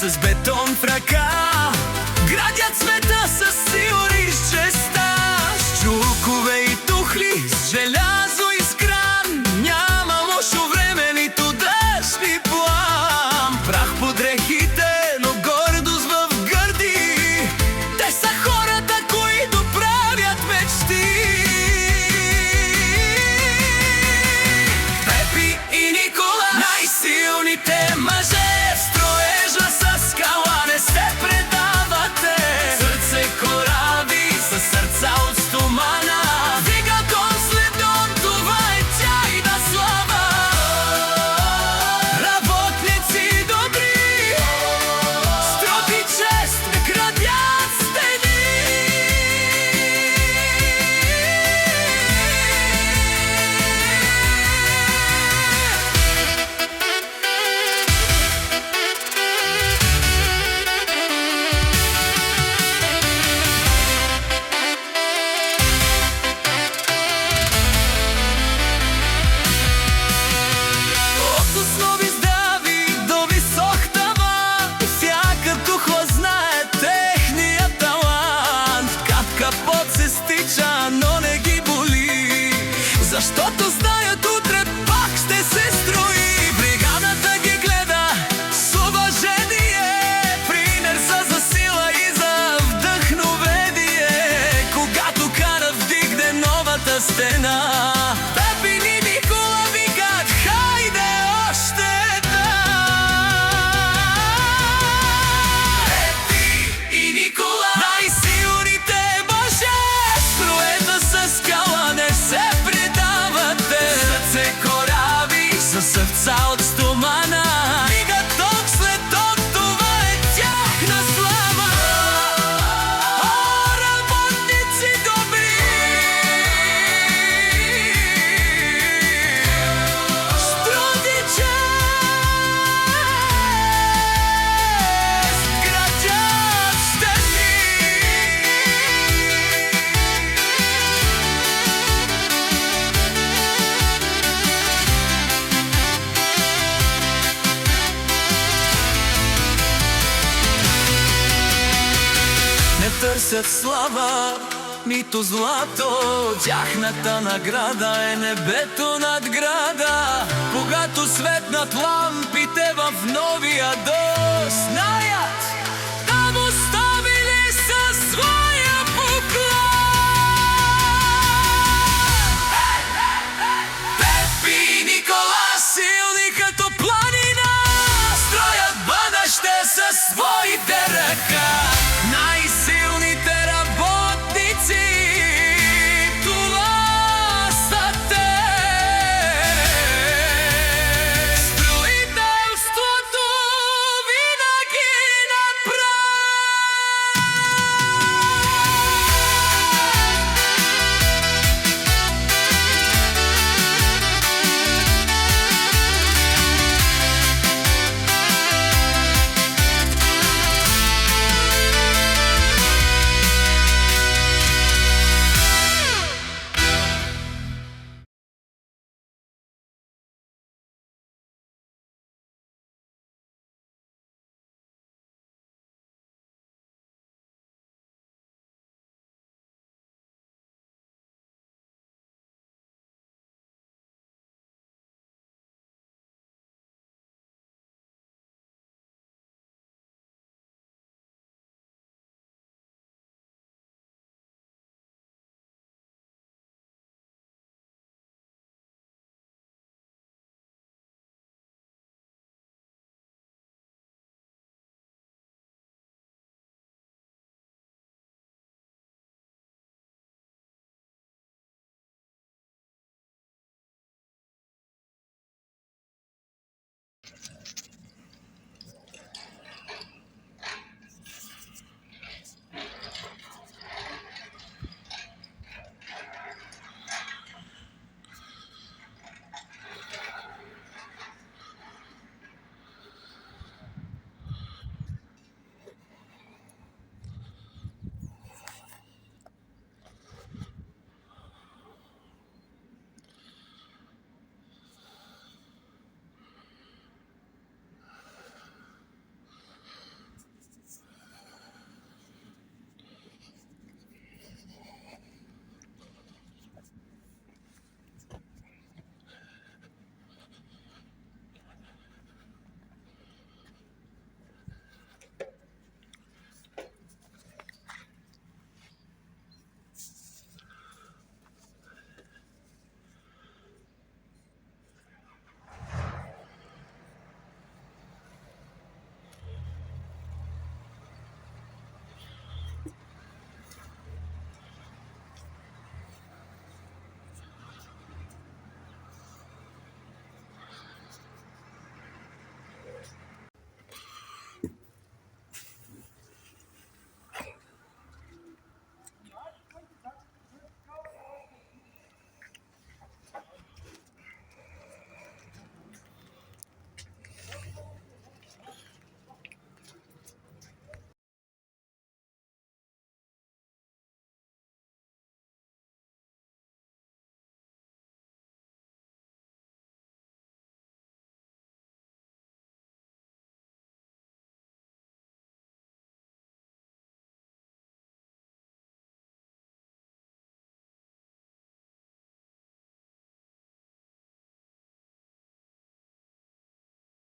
с бетон в ръка, градят света с сила и с честа. С чукове и тухли, с желязо и с кран, няма лошо време, нито дъжд, ни плам. Прах под дрехите, но гордост в гърди, те са хората, които правят мечти. Пепи и Никола, най-силните мъже в строежа с скала, не се предавате. Сърце кораби със сърца от стомана, вигат он след он, това е тяхна слава. Работници добри, с труд и чест градят стени. От основи здрави до висок таван, всяка тухла знае техния талант. Капка пот се стича, но не ги боли, защото знаят утре пак ще се строи. Бригадата ги гледа с уважение, пример са за сила и за вдъхновение. Когато кара вдигне новата стена, Пепи и Никола викат: хайде още една! Пепи и Никола, най-силните мъже в строежа с скала, не се предавате. Сърце кораби със сърца от стомана, вигат ток след ток, това е тяхна слава. О, работници добри, с труд и чест градят стени. Не търсят слава, нито злато, тяхната награда е небето над града. Когато светнат лампите в новия дом,